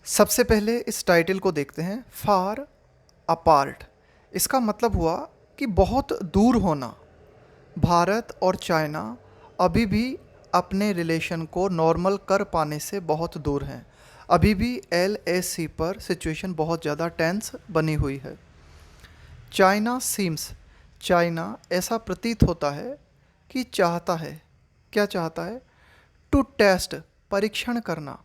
सबसे पहले इस टाइटल को देखते हैं, फार अपार्ट। इसका मतलब हुआ कि बहुत दूर होना। भारत और चाइना अभी भी अपने रिलेशन को नॉर्मल कर पाने से बहुत दूर हैं। अभी भी LAC पर सिचुएशन बहुत ज़्यादा टेंस बनी हुई है। चाइना सीम्स, चाइना ऐसा प्रतीत होता है कि चाहता है, क्या चाहता है? टू टेस्ट, परीक्षण करना।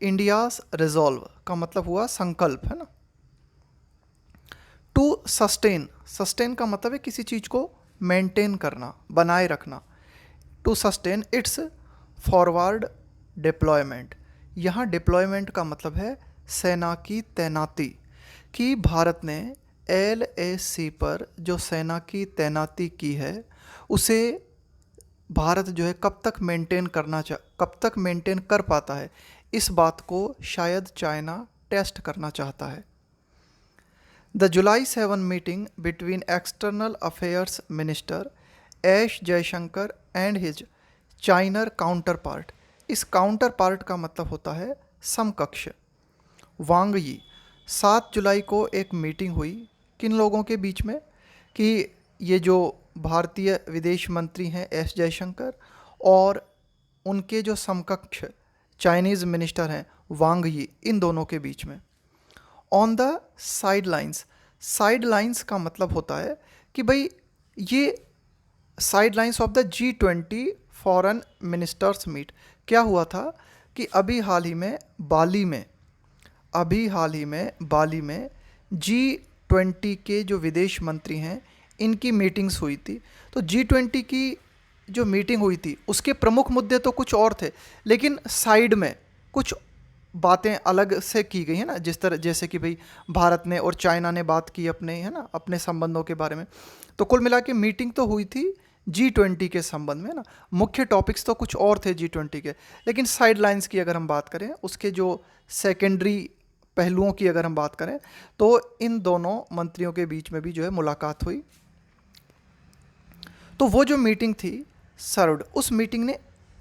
इंडियाज रिजॉल्व का मतलब हुआ संकल्प, है ना। टू सस्टेन, सस्टेन का मतलब है किसी चीज़ को मेंटेन करना, बनाए रखना। To sustain its forward deployment. यहाँ डिप्लॉयमेंट का मतलब है सेना की तैनाती, कि भारत ने LAC पर जो सेना की तैनाती की है उसे भारत जो है कब तक मेंटेन कर पाता है, इस बात को शायद चाइना टेस्ट करना चाहता है। The July 7 meeting between external affairs minister S Jaishankar and his Chinese counterpart. इस काउंटर पार्ट का मतलब होता है समकक्ष। वांग यी, 7 जुलाई को एक मीटिंग हुई किन लोगों के बीच में, कि ये जो भारतीय विदेश मंत्री हैं एस जयशंकर और उनके जो समकक्ष चाइनीज़ मिनिस्टर हैं वांग यी, इन दोनों के बीच में। On the sidelines, sidelines का मतलब होता है कि भाई ये sidelines of the G20 foreign ministers meet. क्या हुआ था कि अभी हाल ही में बाली में G20 के जो विदेश मंत्री हैं इनकी मीटिंग्स हुई थी। तो G20 की जो मीटिंग हुई थी उसके प्रमुख मुद्दे तो कुछ और थे, लेकिन साइड में कुछ बातें अलग से की गई है ना, जिस तरह जैसे कि भाई भारत ने और चाइना ने बात की अपने, है ना, अपने संबंधों के बारे में। तो कुल मिला के मीटिंग तो हुई थी G20 के संबंध में ना। मुख्य टॉपिक्स तो कुछ और थे G20 के, लेकिन साइड लाइन्स की अगर हम बात करें, उसके जो सेकेंडरी पहलुओं की अगर हम बात करें, तो इन दोनों मंत्रियों के बीच में भी जो है मुलाकात हुई। तो वो जो मीटिंग थी सर्वड, उस मीटिंग ने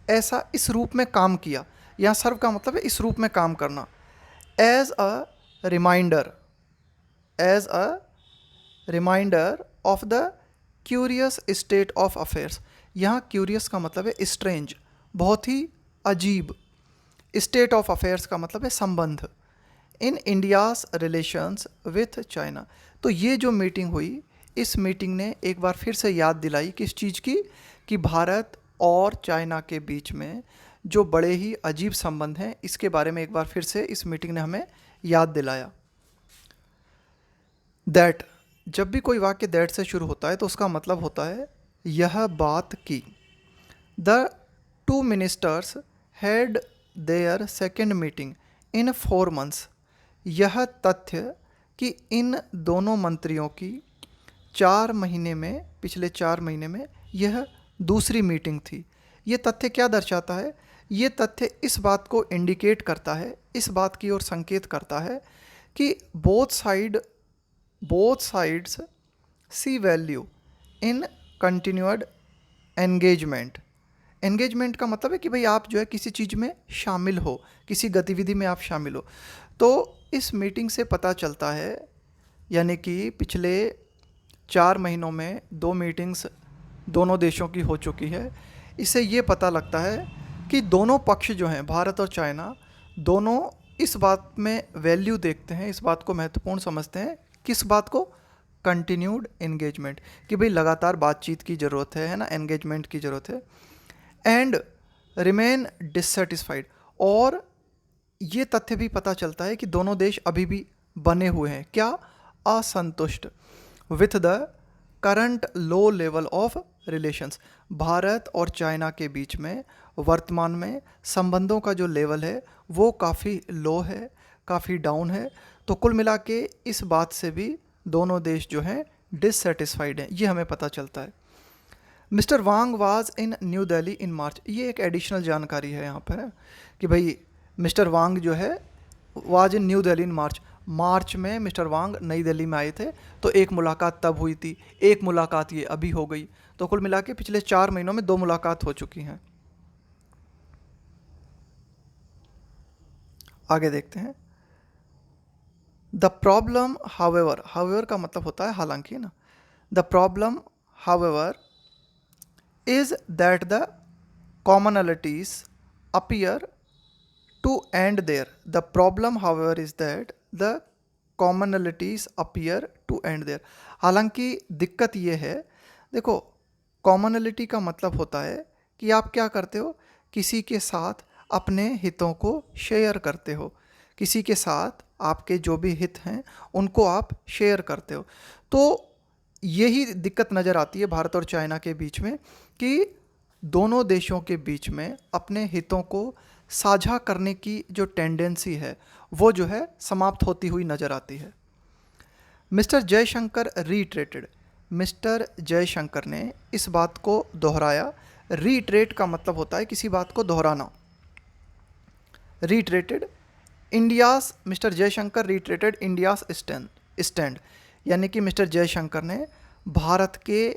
ऐसा इस रूप में काम किया। यहाँ सर्व का मतलब है इस रूप में काम करना। As a reminder, as a reminder of the curious state of affairs. यहाँ क्यूरियस का मतलब है स्ट्रेंज, बहुत ही अजीब। स्टेट ऑफ अफेयर्स का मतलब है संबंध इन इंडियाज़ रिलेशंस विथ चाइना। तो ये जो मीटिंग हुई, इस मीटिंग ने एक बार फिर से याद दिलाई किस चीज़ की, कि भारत और चाइना के बीच में जो बड़े ही अजीब संबंध हैं, इसके बारे में एक बार फिर से इस मीटिंग ने हमें याद दिलाया। दैट, जब भी कोई वाक्य दैट से शुरू होता है तो उसका मतलब होता है यह बात की। The two ministers had there second meeting in 4 months। यह तथ्य कि इन दोनों मंत्रियों की 4 महीने में, पिछले 4 महीने में यह दूसरी मीटिंग थी। ये तथ्य क्या दर्शाता है? ये तथ्य इस बात को इंडिकेट करता है, इस बात की ओर संकेत करता है कि both sides see value in continued engagement. Engagement का मतलब है कि भाई आप जो है किसी चीज़ में शामिल हो, किसी गतिविधि में आप शामिल हो। तो इस मीटिंग से पता चलता है, यानी कि पिछले 4 महीनों में 2 मीटिंग्स दोनों देशों की हो चुकी है। इससे ये पता लगता है कि दोनों पक्ष जो हैं, भारत और चाइना, दोनों इस बात में वैल्यू देखते हैं, इस बात को महत्वपूर्ण समझते हैं। किस बात को? कंटिन्यूड एंगेजमेंट, कि भाई लगातार बातचीत की ज़रूरत है ना, एंगेजमेंट की ज़रूरत है। एंड रिमेन डिससेटिस्फाइड, और ये तथ्य भी पता चलता है कि दोनों देश अभी भी बने हुए हैं, क्या? असंतुष्ट with the current low level of relations. Bharat और चाइना के बीच में वर्तमान में संबंधों का जो लेवल है वो काफ़ी लो है, काफ़ी डाउन है। तो कुल मिला के इस बात से भी दोनों देश जो हैं डिससेटिस्फाइड हैं, ये हमें पता चलता है। Mister Wang was in New Delhi in March. ये एक एडिशनल जानकारी है यहाँ पर, कि भाई मिस्टर वांग जो है was in New Delhi in मार्च। मार्च में मिस्टर वांग नई दिल्ली में आए थे, तो एक मुलाकात तब हुई थी, एक मुलाकात ये अभी हो गई। तो कुल मिला के पिछले 4 महीनों में 2 मुलाकात हो चुकी हैं। आगे देखते हैं। द प्रॉब्लम हाउएवर, हाउएवर का मतलब होता है हालांकि ना, the problem however is that the commonalities appear to end there. The problem, however, is that the commonalities appear to end there. हालांकि दिक्कत ये है, देखो कॉमनलिटी का मतलब होता है कि आप क्या करते हो, किसी के साथ अपने हितों को शेयर करते हो, किसी के साथ आपके जो भी हित हैं उनको आप शेयर करते हो। तो यही दिक्कत नज़र आती है भारत और चाइना के बीच में कि दोनों देशों के बीच में अपने हितों को साझा करने की जो टेंडेंसी है वो जो है समाप्त होती हुई नज़र आती है। Mister Jaishankar reiterated, mister Jaishankar ने इस बात को दोहराया। रीट्रेट का मतलब होता है किसी बात को दोहराना। Reiterated India's, Mister Jaishankar reiterated India's stand, यानी कि मिस्टर जयशंकर ने भारत के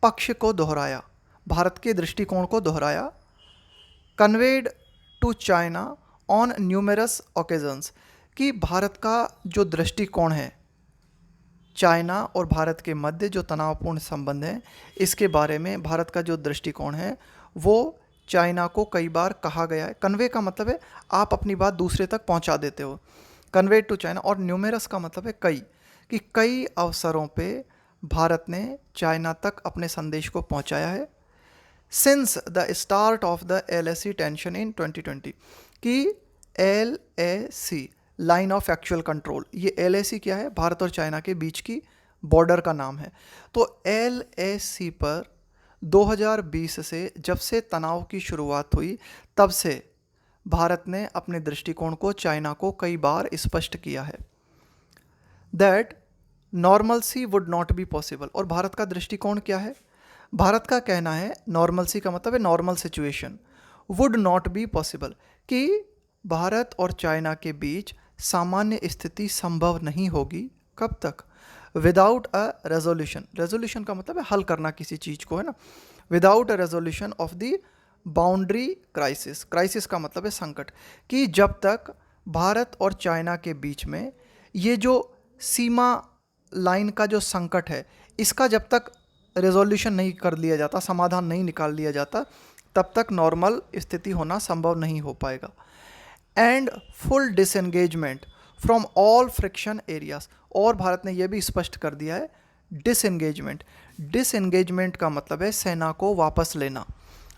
पक्ष को दोहराया, भारत के दृष्टिकोण को दोहराया। Conveyed to China on numerous occasions, कि भारत का जो दृष्टिकोण है, चाइना और भारत के मध्य जो तनावपूर्ण संबंध हैं, इसके बारे में भारत का जो दृष्टिकोण है वो चाइना को कई बार कहा गया है। कन्वे का मतलब है आप अपनी बात दूसरे तक पहुंचा देते हो, कन्वे टू चाइना, और न्यूमेरस का मतलब है कई, कि कई अवसरों पे भारत ने चाइना तक अपने संदेश को पहुंचाया है। Since the start of the LAC tension in 2020, कि LAC line of actual control, ये LAC क्या है, भारत और चाइना के बीच की बॉर्डर का नाम है। तो LAC पर 2020 से जब से तनाव की शुरुआत हुई तब से भारत ने अपने दृष्टिकोण को चाइना को कई बार स्पष्ट किया है। That normalcy would not be possible, और भारत का दृष्टिकोण क्या है, भारत का कहना है नॉर्मलसी का मतलब है normal situation, would not be possible, कि भारत और चाइना के बीच सामान्य स्थिति संभव नहीं होगी। कब तक, विदाउट अ रेजोल्यूशन, रेजोल्यूशन का मतलब है हल करना किसी चीज़ को, है ना, without a resolution of the boundary crisis, crisis का मतलब है संकट, कि जब तक भारत और चाइना के बीच में ये जो सीमा लाइन का जो संकट है इसका जब तक रेजोल्यूशन नहीं कर लिया जाता, समाधान नहीं निकाल लिया जाता, तब तक नॉर्मल स्थिति होना संभव नहीं हो पाएगा। And full disengagement from all friction areas, और भारत ने यह भी स्पष्ट कर दिया है डिसएंगेजमेंट, डिसएंगेजमेंट का मतलब है सेना को वापस लेना।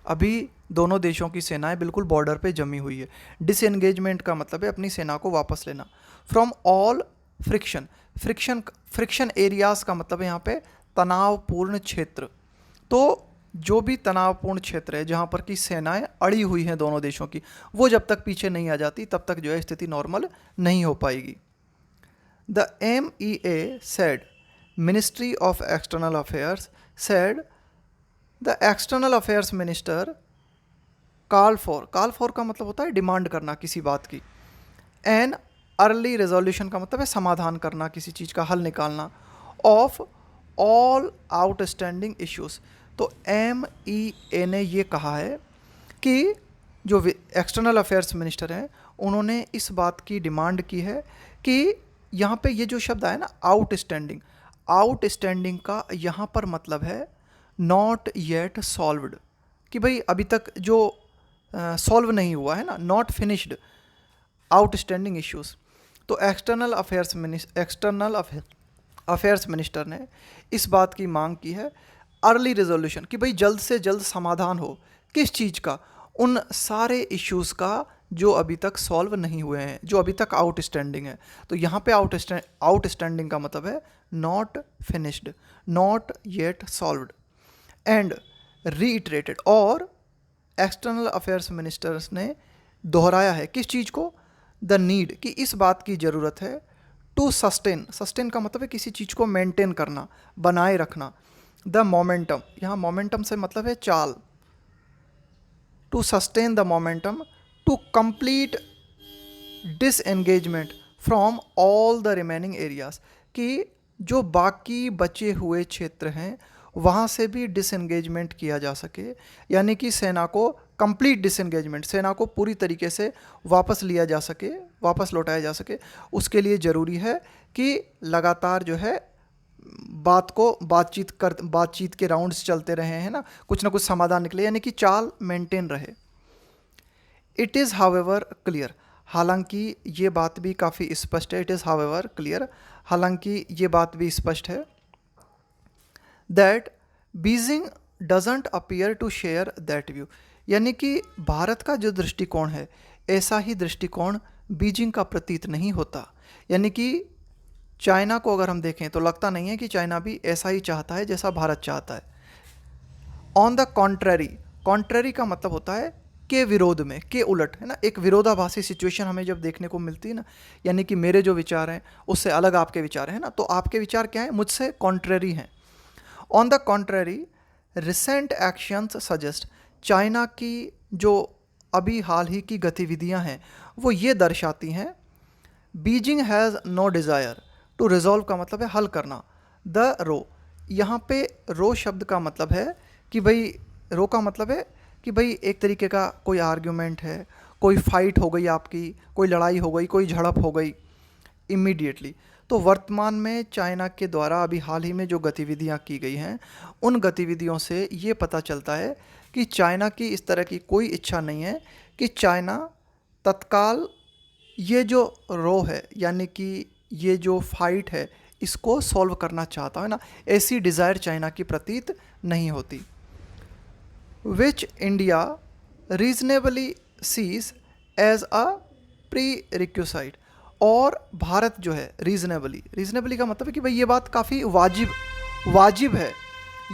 अभी दोनों देशों की सेनाएं बिल्कुल बॉर्डर पे जमी हुई है, डिसएंगेजमेंट का मतलब है अपनी सेना को वापस लेना। From all friction, friction areas का मतलब है यहाँ पे तनावपूर्ण क्षेत्र, तो जो भी तनावपूर्ण क्षेत्र है जहाँ पर कि सेनाएं अड़ी हुई हैं दोनों देशों की, वो जब तक पीछे नहीं आ जाती तब तक जो है स्थिति नॉर्मल नहीं हो पाएगी। The MEA said, ministry of external affairs said, the external affairs minister call for का मतलब होता है डिमांड करना किसी बात की, एन अर्ली रेजोल्यूशन का मतलब है समाधान करना, किसी चीज़ का हल निकालना, ऑफ ऑल आउटस्टैंडिंग इश्यूज़। तो MEA ने ये कहा है कि जो एक्सटर्नल अफेयर्स मिनिस्टर हैं उन्होंने इस बात की डिमांड की है कि यहाँ पे ये जो शब्द आया ना आउटस्टैंडिंग, आउटस्टैंडिंग का यहाँ पर मतलब है नॉट येट सॉल्व्ड, कि भाई अभी तक जो सॉल्व नहीं हुआ है ना, नॉट फिनिश्ड आउटस्टैंडिंग इश्यूज़। तो एक्सटर्नल अफेयर्स मिनिस्टर ने इस बात की मांग की है अर्ली रेजोल्यूशन, कि भाई जल्द से जल्द समाधान हो किस चीज़ का, उन सारे इश्यूज़ का जो अभी तक सॉल्व नहीं हुए हैं, जो अभी तक आउटस्टैंडिंग है। तो यहाँ पे आउटस्टैंडिंग का मतलब है not finished, not yet solved. And reiterated, और एक्सटर्नल अफेयर्स मिनिस्टर्स ने दोहराया है किस चीज़ को, द नीड, कि इस बात की ज़रूरत है टू सस्टेन, सस्टेन का मतलब है किसी चीज़ को मेंटेन करना, बनाए रखना, द मोमेंटम, यहाँ मोमेंटम से मतलब है चाल, to sustain the momentum to complete disengagement from all the remaining areas, कि जो बाकी बचे हुए क्षेत्र हैं वहाँ से भी डिसएंगेजमेंट किया जा सके, यानी कि सेना को कंप्लीट डिसएंगेजमेंट, सेना को पूरी तरीके से वापस लिया जा सके, वापस लौटाया जा सके। उसके लिए ज़रूरी है कि लगातार जो है बातचीत के राउंड्स चलते रहे हैं ना, कुछ ना कुछ समाधान निकले, यानी कि चाल मेंटेन रहे। इट इज़ हाउएवर क्लियर, हालांकि ये बात भी काफ़ी स्पष्ट है, इट इज़ हाउएवर क्लियर, हालांकि ये बात भी स्पष्ट है, that Beijing doesn't appear to share that view, यानी कि भारत का जो दृष्टिकोण है ऐसा ही दृष्टिकोण बीजिंग का प्रतीत नहीं होता। यानी कि चाइना को अगर हम देखें तो लगता नहीं है कि चाइना भी ऐसा ही चाहता है जैसा भारत चाहता है। ऑन द कॉन्ट्ररी, कॉन्ट्ररी का मतलब होता है के विरोध में, के उलट, है ना, एक विरोधाभासी सिचुएशन हमें जब देखने को मिलती है ना, यानी कि मेरे जो विचार हैं उससे अलग आपके विचार हैं ना, तो आपके विचार क्या हैं, मुझसे कॉन्ट्ररी हैं। On the contrary recent actions suggest, China की जो अभी हाल ही की गतिविधियां हैं वो ये दर्शाती हैं, Beijing has no desire to resolve का मतलब है हल करना, द रो, यहाँ पे रो शब्द का मतलब है कि भाई, रो का मतलब है कि भाई एक तरीके का कोई आर्ग्यूमेंट है, कोई फाइट हो गई आपकी, कोई लड़ाई हो गई, कोई झड़प हो गई इमीडिएटली। तो वर्तमान में चाइना के द्वारा अभी हाल ही में जो गतिविधियां की गई हैं उन गतिविधियों से ये पता चलता है कि चाइना की इस तरह की कोई इच्छा नहीं है कि चाइना तत्काल ये जो रो है, यानी कि ये जो फाइट है, इसको सॉल्व करना चाहता है ना, ऐसी डिज़ायर चाइना की प्रतीत नहीं होती। Which India reasonably sees as a prerequisite, और भारत जो है रीजनेबली, रीजनेबली का मतलब है कि भाई ये बात काफ़ी वाजिब है,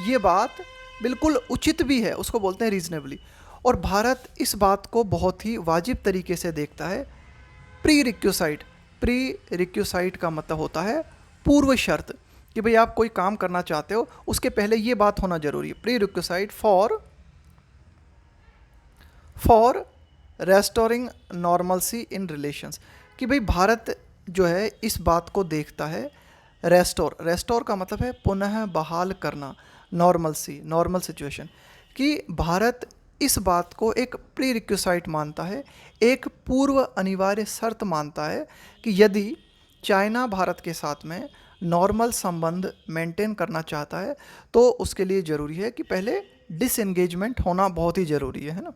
ये बात बिल्कुल उचित भी है, उसको बोलते हैं रीजनेबली, और भारत इस बात को बहुत ही वाजिब तरीके से देखता है। प्री रिक्विसाइट, प्री रिक्विसाइट का मतलब होता है पूर्व शर्त, कि भाई आप कोई काम करना चाहते हो उसके पहले ये बात होना जरूरी है। Pre requisite for restoring normalcy in relations, कि भाई भारत जो है इस बात को देखता है, रेस्टोर का मतलब है पुनः बहाल करना, नॉर्मलसी, नॉर्मल सिचुएशन, कि भारत इस बात को एक प्री रिक्विसाइट मानता है, एक पूर्व अनिवार्य शर्त मानता है कि यदि चाइना भारत के साथ में नॉर्मल संबंध मेंटेन करना चाहता है तो उसके लिए ज़रूरी है कि पहले डिसएंगेजमेंट होना बहुत ही ज़रूरी है ना।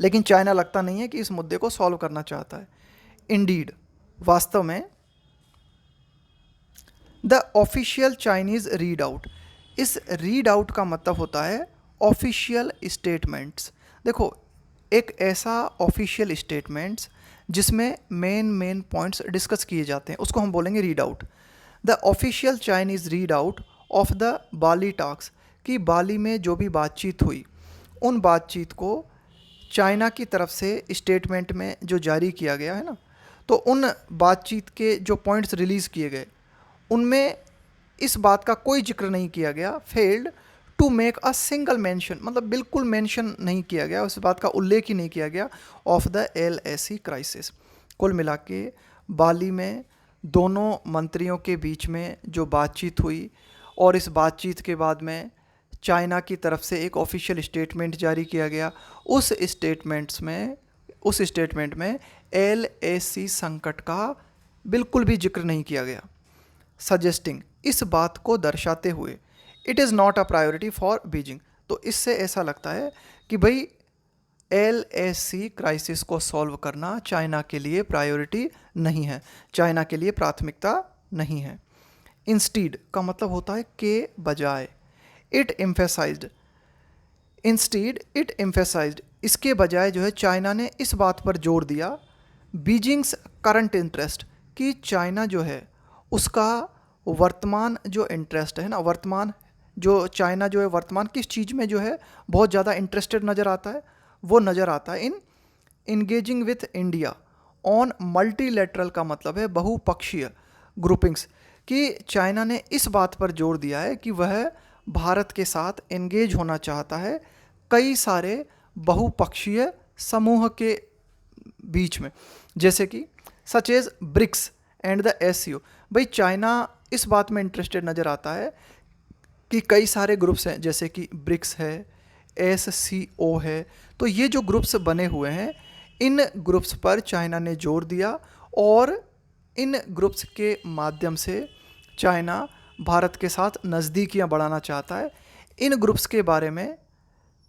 लेकिन चाइना लगता नहीं है कि इस मुद्दे को सॉल्व करना चाहता है। इंडीड, वास्तव में, the official Chinese read out, इस रीड आउट का मतलब होता है ऑफिशियल स्टेटमेंट्स। देखो, एक ऐसा ऑफिशियल स्टेटमेंट्स जिसमें मेन पॉइंट्स डिस्कस किए जाते हैं उसको हम बोलेंगे read out. The official Chinese read out of the Bali talks, कि बाली में जो भी बातचीत हुई उन बातचीत को चाइना की तरफ से स्टेटमेंट में जो जारी किया गया है ना, तो उन बातचीत के जो पॉइंट्स रिलीज़ किए गए उनमें इस बात का कोई जिक्र नहीं किया गया, failed to make a single mention, मतलब बिल्कुल मेंशन नहीं किया गया, उस बात का उल्लेख ही नहीं किया गया, ऑफ द LAC क्राइसिस। कुल मिला के बाली में दोनों मंत्रियों के बीच में जो बातचीत हुई और इस बातचीत के बाद में चाइना की तरफ से एक ऑफिशियल स्टेटमेंट जारी किया गया, उस स्टेटमेंट में LAC संकट का बिल्कुल भी जिक्र नहीं किया गया, सजेस्टिंग, इस बात को दर्शाते हुए, it is not a priority for Beijing. तो इससे ऐसा लगता है कि भाई LAC क्राइसिस को सॉल्व करना चाइना के लिए प्रायोरिटी नहीं है, चाइना के लिए प्राथमिकता नहीं है। इंस्टीड का मतलब होता है के बजाय, इट एम्फेसाइज्ड, इसके बजाय जो है चाइना ने इस बात पर जोर दिया, बीजिंग्स करंट इंटरेस्ट, कि चाइना जो है उसका वर्तमान जो इंटरेस्ट है ना, वर्तमान जो चाइना जो है वर्तमान किस चीज़ में जो है बहुत ज़्यादा इंटरेस्टेड नज़र आता है, वो नज़र आता है in engaging with India on multilateral, का मतलब है बहुपक्षीय ग्रुपिंग्स, कि चाइना ने इस बात पर जोर दिया है कि वह भारत के साथ एंगेज होना चाहता है कई सारे बहुपक्षीय समूह के बीच में, जैसे कि such as BRICS and the SCO। भाई चाइना इस बात में इंटरेस्टेड नज़र आता है कि कई सारे ग्रुप्स हैं, जैसे कि ब्रिक्स है, SCO है, तो ये जो ग्रुप्स बने हुए हैं इन ग्रुप्स पर चाइना ने जोर दिया और इन ग्रुप्स के माध्यम से चाइना भारत के साथ नज़दीकियां बढ़ाना चाहता है। इन ग्रुप्स के बारे में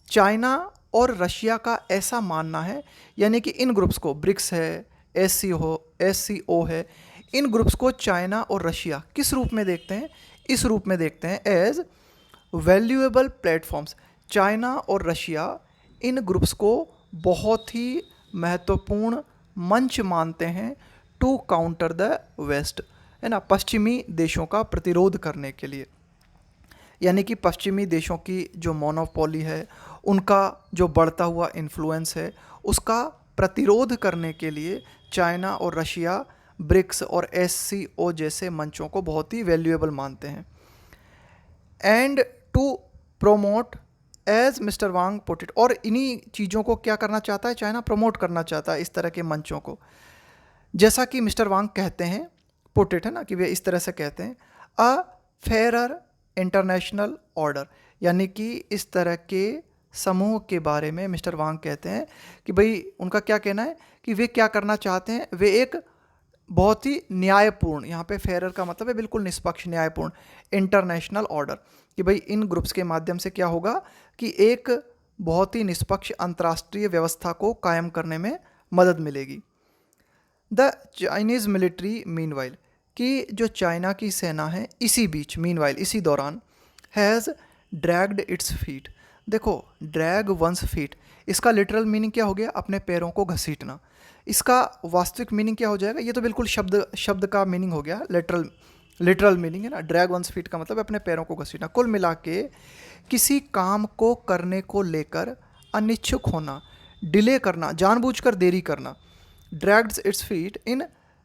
चाइना और रशिया का ऐसा मानना है, यानी कि इन ग्रुप्स को, ब्रिक्स है, SCO है, इन ग्रुप्स को चाइना और रशिया किस रूप में देखते हैं? इस रूप में देखते हैं एज वैल्यूएबल प्लेटफॉर्म्स। चाइना और रशिया इन ग्रुप्स को बहुत ही महत्वपूर्ण मंच मानते हैं टू काउंटर द वेस्ट, है ना, पश्चिमी देशों का प्रतिरोध करने के लिए। यानी कि पश्चिमी देशों की जो मोनोपोली है, उनका जो बढ़ता हुआ इन्फ्लुएंस है, उसका प्रतिरोध करने के लिए चाइना और रशिया ब्रिक्स और SCO जैसे मंचों को बहुत ही वैल्यूएबल मानते हैं। And to promote as mister Wang put it, और इन्हीं चीज़ों को क्या करना चाहता है चाइना? प्रमोट करना चाहता है इस तरह के मंचों को। जैसा कि मिस्टर वांग कहते हैं, पुट इट, है ना, कि वे इस तरह से कहते हैं, अ फेयरर इंटरनेशनल ऑर्डर, यानी कि इस तरह के समूह के बारे में मिस्टर वांग कहते हैं कि भाई उनका क्या कहना है कि वे क्या करना चाहते हैं? वे एक बहुत ही न्यायपूर्ण, यहाँ पे फेयरर का मतलब है बिल्कुल निष्पक्ष, न्यायपूर्ण इंटरनेशनल ऑर्डर, कि भाई इन ग्रुप्स के माध्यम से क्या होगा कि एक बहुत ही निष्पक्ष अंतर्राष्ट्रीय व्यवस्था को कायम करने में मदद मिलेगी। द चाइनीज़ मिलिट्री मीनवाइल, कि जो चाइना की सेना है इसी बीच, मीनवाइल इसी दौरान, हैज़ ड्रैग्ड इट्स फीट। देखो, ड्रैग वंस फीट, इसका लिटरल मीनिंग क्या हो गया? अपने पैरों को घसीटना। इसका वास्तविक मीनिंग क्या हो जाएगा? ये तो बिल्कुल शब्द का मीनिंग हो गया, लिटरल मीनिंग है ना। ड्रैग वंस फीट का मतलब अपने पैरों को घसीटना। कुल मिला के किसी काम को करने को लेकर अनिच्छुक होना, डिले करना, जानबूझकर देरी करना। Dragged its feet in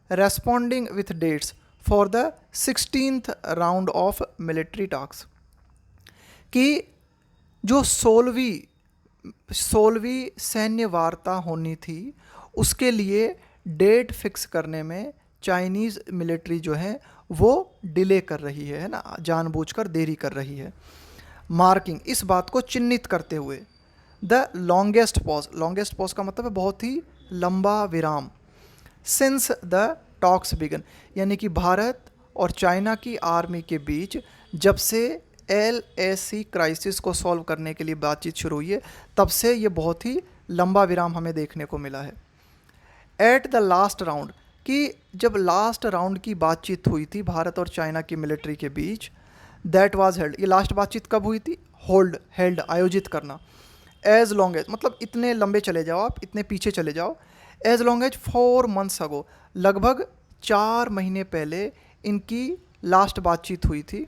responding with dates for the 16th round of military talks, कि जो 16वीं सैन्य वार्ता होनी थी उसके लिए डेट फिक्स करने में चाइनीज़ मिलिट्री जो है वो डिले कर रही है ना, जानबूझकर देरी कर रही है। मार्किंग, इस बात को चिन्हित करते हुए, द लॉन्गेस्ट पॉज का मतलब है बहुत ही लंबा विराम, सिंस द टॉक्स बिगन, यानी कि भारत और चाइना की आर्मी के बीच जब से LAC क्राइसिस को सॉल्व करने के लिए बातचीत शुरू हुई है, तब से ये बहुत ही लंबा विराम हमें देखने को मिला है। एट द लास्ट राउंड, कि जब लास्ट राउंड की बातचीत हुई थी भारत और चाइना की मिलिट्री के बीच, दैट वाज हेल्ड, ये लास्ट बातचीत कब हुई थी? हेल्ड, आयोजित करना। एज लॉन्ग एज, मतलब इतने लंबे चले जाओ आप, इतने पीछे चले जाओ। एज लॉन्ग एज 4 months अगो, लगभग 4 महीने पहले इनकी लास्ट बातचीत हुई थी।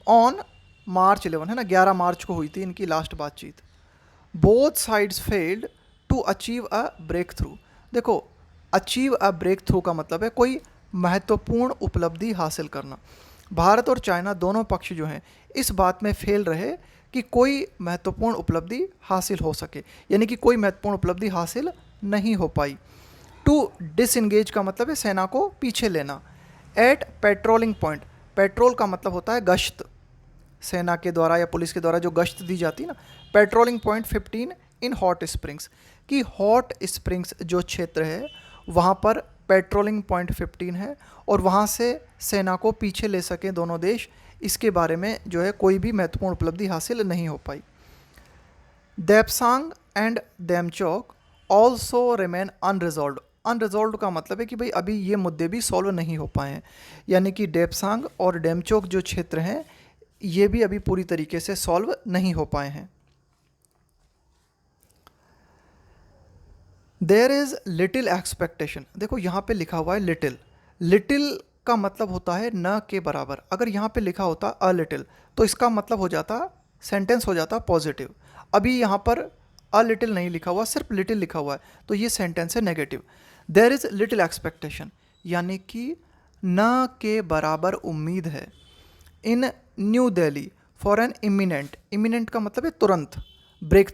ऑन March 11, है ना, 11 मार्च को हुई थी इनकी लास्ट बातचीत। Both sides failed to achieve a breakthrough. देखो, अचीव अ ब्रेक थ्रू का मतलब है कोई महत्वपूर्ण उपलब्धि हासिल करना। भारत और चाइना दोनों पक्ष जो हैं इस बात में फेल रहे कि कोई महत्वपूर्ण उपलब्धि हासिल हो सके, यानी कि कोई महत्वपूर्ण उपलब्धि हासिल नहीं हो पाई। टू डिसएंगेज का मतलब है सेना को पीछे लेना। एट पेट्रोलिंग पॉइंट, पेट्रोल का मतलब होता है गश्त, सेना के द्वारा या पुलिस के द्वारा जो गश्त दी जाती है ना। Patrolling point 15 in hot springs, कि हॉट स्प्रिंग्स जो क्षेत्र है वहाँ पर पेट्रोलिंग पॉइंट 15 है और वहाँ से सेना को पीछे ले सकें दोनों देश, इसके बारे में जो है कोई भी महत्वपूर्ण उपलब्धि हासिल नहीं हो पाई। Depsang and Demchok also remain unresolved. Unresolved का मतलब है कि भाई अभी ये मुद्दे भी सॉल्व नहीं हो पाए हैं, यानी कि देपसांग और डेमचोक जो क्षेत्र हैं ये भी अभी पूरी तरीके से सॉल्व नहीं हो पाए हैं। देयर इज़ लिटिल एक्सपेक्टेशन, देखो यहाँ पे लिखा हुआ है लिटिल का मतलब होता है न के बराबर। अगर यहाँ पे लिखा होता अ लिटिल तो इसका मतलब हो जाता, सेंटेंस हो जाता पॉजिटिव। अभी यहाँ पर अ लिटिल नहीं लिखा हुआ, सिर्फ लिटिल लिखा हुआ है, तो ये सेंटेंस है negative. There is little expectation, यानी कि न के बराबर उम्मीद है। In New Delhi for an imminent का मतलब है तुरंत, ब्रेक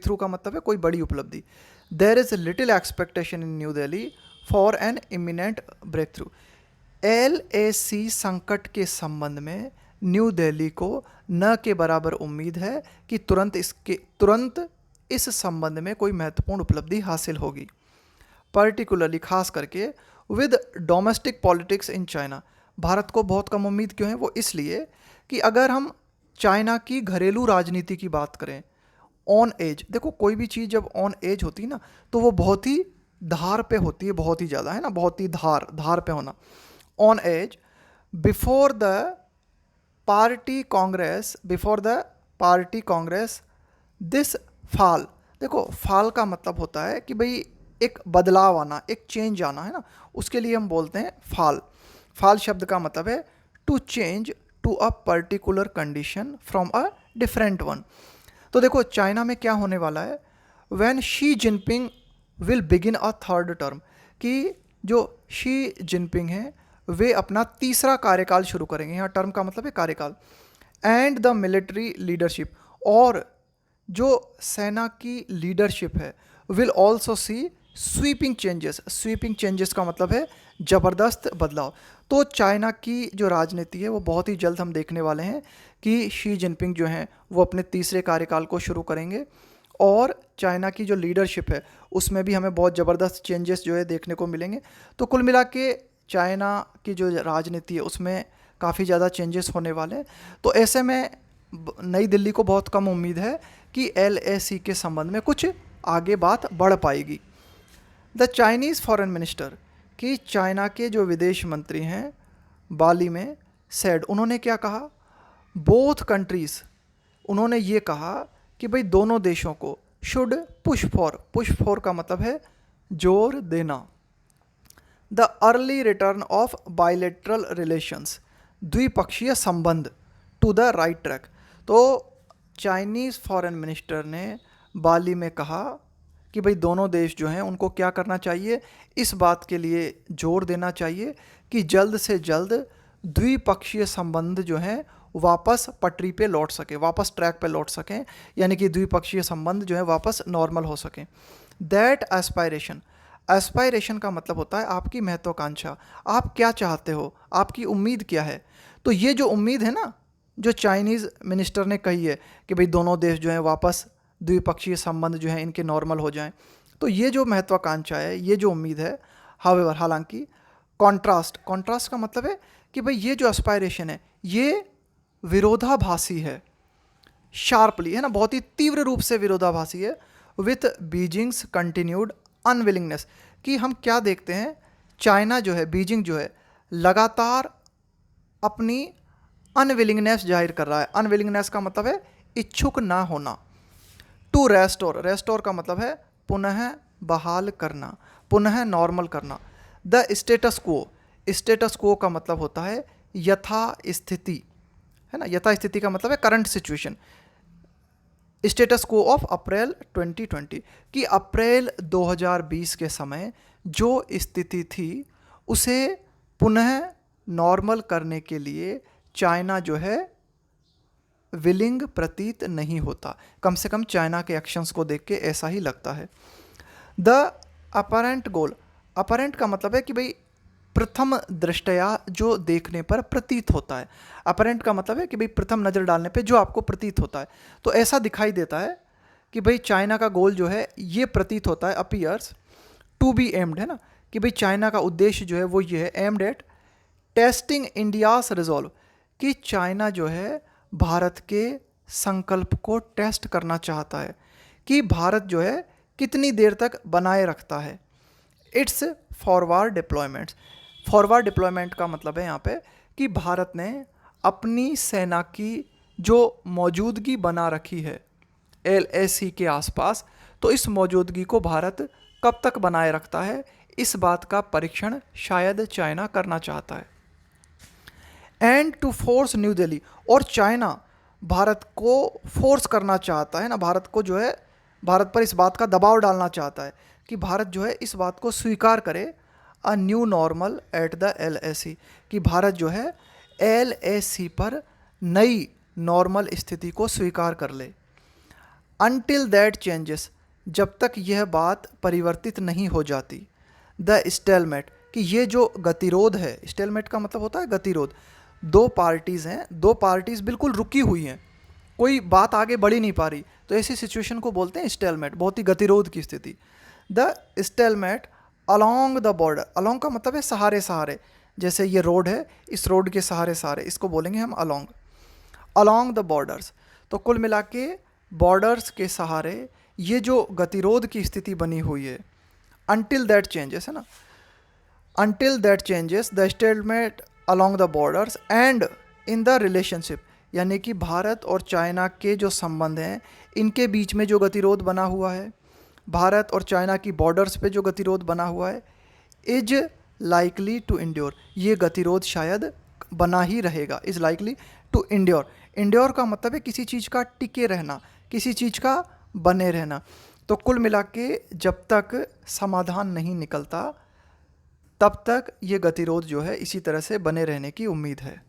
थ्रू का मतलब है कोई बड़ी उपलब्धि। There is little expectation in New Delhi for an imminent breakthrough. LAC संकट के संबंध में न्यू दिल्ली को न के बराबर उम्मीद है कि तुरंत इस संबंध में कोई महत्वपूर्ण उपलब्धि हासिल होगी। पर्टिकुलरली, खास करके, with domestic politics in China. Bharat को बहुत कम उम्मीद क्यों है? वो इसलिए कि अगर हम चाइना की घरेलू राजनीति की बात करें, ऑन एज, देखो कोई भी चीज़ जब ऑन एज होती है ना तो वो बहुत ही धार पे होती है, बहुत ही ज़्यादा, है ना, बहुत ही धार पे होना। On edge before the party congress this fall. देखो फाल का मतलब होता है कि भाई एक बदलाव आना, एक चेंज आना, है ना, उसके लिए हम बोलते हैं फाल। फाल शब्द का मतलब है to change to a particular condition from a different one. तो देखो चाइना में क्या होने वाला है, when Xi Jinping will begin a third term, कि जो शी जिनपिंग हैं वे अपना तीसरा कार्यकाल शुरू करेंगे। यहाँ टर्म का मतलब है कार्यकाल। एंड द मिलिट्री लीडरशिप, और जो सेना की लीडरशिप है, will also see sweeping changes. Sweeping changes का मतलब है ज़बरदस्त बदलाव। तो चाइना की जो राजनीति है वो बहुत ही जल्द हम देखने वाले हैं कि शी जिनपिंग जो हैं वो अपने तीसरे कार्यकाल को शुरू करेंगे, और चाइना की जो लीडरशिप है उसमें भी हमें बहुत ज़बरदस्त चेंजेस जो है देखने को मिलेंगे। तो कुल मिला के चाइना की जो राजनीति है उसमें काफ़ी ज़्यादा चेंजेस होने वाले हैं। तो ऐसे में नई दिल्ली को बहुत कम उम्मीद है कि LAC के संबंध में कुछ आगे बात बढ़ पाएगी। द चाइनीज़ फॉरेन मिनिस्टर, कि चाइना के जो विदेश मंत्री हैं बाली में, सेड, उन्होंने क्या कहा, बोथ कंट्रीज़, उन्होंने ये कहा कि भाई दोनों देशों को शुड पुश फॉर का मतलब है जोर देना, the early return of bilateral relations, द्विपक्षीय संबंध, टू द राइट ट्रैक। तो चाइनीज़ फॉरेन मिनिस्टर ने बाली में कहा कि भाई दोनों देश जो हैं उनको क्या करना चाहिए, इस बात के लिए जोर देना चाहिए कि जल्द से जल्द द्विपक्षीय संबंध जो हैं वापस पटरी पे लौट सके, वापस ट्रैक पे लौट सकें, यानी कि द्विपक्षीय संबंध जो है वापस नॉर्मल हो सकें। दैट एस्पायरेशन, एस्पायरेशन का मतलब होता है आपकी महत्वाकांक्षा, आप क्या चाहते हो, आपकी उम्मीद क्या है। तो ये जो उम्मीद है ना, जो चाइनीज़ मिनिस्टर ने कही है कि भाई दोनों देश जो हैं वापस द्विपक्षीय संबंध जो हैं इनके नॉर्मल हो जाएं, तो ये जो महत्वाकांक्षा है, ये जो उम्मीद है, हावेवर, हालांकि कॉन्ट्रास्ट का मतलब है कि भाई ये जो एस्पायरेशन है ये विरोधाभासी है, शार्पली, है ना, बहुत ही तीव्र रूप से विरोधाभासी है, विथ बीजिंग्स कंटिन्यूड अनविलिंगनेस, कि हम क्या देखते हैं, चाइना जो है, बीजिंग जो है, लगातार अपनी अनविलिंगनेस जाहिर कर रहा है। अनविलिंगनेस का मतलब है इच्छुक ना होना। टू रेस्टोर का मतलब है पुनः बहाल करना, पुनः नॉर्मल करना। द स्टेटस क्वो का मतलब होता है यथा स्थिति, है ना, यथा स्थिति का मतलब है current situation. Status quo of April 2020, कि अप्रैल 2020 के समय जो स्थिति थी उसे पुनः नॉर्मल करने के लिए चाइना जो है विलिंग प्रतीत नहीं होता। कम से कम चाइना के एक्शंस को देख के ऐसा ही लगता है। द अपरेंट गोल, अपरेंट का मतलब है कि भाई प्रथम दृष्टया जो देखने पर प्रतीत होता है। अपरेंट का मतलब है कि भाई प्रथम नज़र डालने पे जो आपको प्रतीत होता है, तो ऐसा दिखाई देता है कि भाई चाइना का गोल जो है ये प्रतीत होता है, अपीयर्स टू बी एम्ड, है ना, कि भाई चाइना का उद्देश्य जो है वो ये है, aimed at testing India's resolve, कि चाइना जो है भारत के संकल्प को टेस्ट करना चाहता है कि भारत जो है कितनी देर तक बनाए रखता है। It's forward deployments, forward deployment का मतलब है यहाँ पे कि भारत ने अपनी सेना की जो मौजूदगी बना रखी है LAC के आसपास, तो इस मौजूदगी को भारत कब तक बनाए रखता है, इस बात का परीक्षण शायद चाइना करना चाहता है। And to force New Delhi, और चाइना भारत को फोर्स करना चाहता है ना, भारत को जो है, भारत पर इस बात का दबाव डालना चाहता है कि भारत जो है इस बात को स्वीकार करे, a new normal at the LAC, कि भारत जो है LAC पर नई नॉर्मल स्थिति को स्वीकार कर ले। अनटिल दैट चेंजेस, जब तक यह बात परिवर्तित नहीं हो जाती। द स्टेलमेट, कि ये जो गतिरोध है, स्टेलमेट का मतलब होता है गतिरोध, दो पार्टीज़ हैं, दो पार्टीज़ बिल्कुल रुकी हुई हैं, कोई बात आगे बढ़ ही नहीं पा रही, तो ऐसी सिचुएशन को बोलते हैं स्टेलमेट, बहुत ही गतिरोध की स्थिति। The stalemate along the border, along का मतलब है सहारे सहारे, जैसे ये रोड है, इस रोड के सहारे सहारे, इसको बोलेंगे हम अलोंग, अलोंग द बॉर्डर्स। तो कुल मिला के बॉर्डर्स के सहारे ये जो गतिरोध की स्थिति बनी हुई है, अनटिल दैट चेंजेस है ना, until that changes the statement along the borders and in the relationship, यानी कि भारत और चाइना के जो संबंध हैं, इनके बीच में जो गतिरोध बना हुआ है, भारत और चाइना की बॉर्डर्स पे जो गतिरोध बना हुआ है, इज लाइकली टू इंड्योर, ये गतिरोध शायद बना ही रहेगा, is likely to endure. Endure का मतलब है किसी चीज़ का टिके रहना, किसी चीज़ का बने रहना। तो कुल मिला के जब तक समाधान नहीं निकलता तब तक ये गतिरोध जो है इसी तरह से बने रहने की उम्मीद है।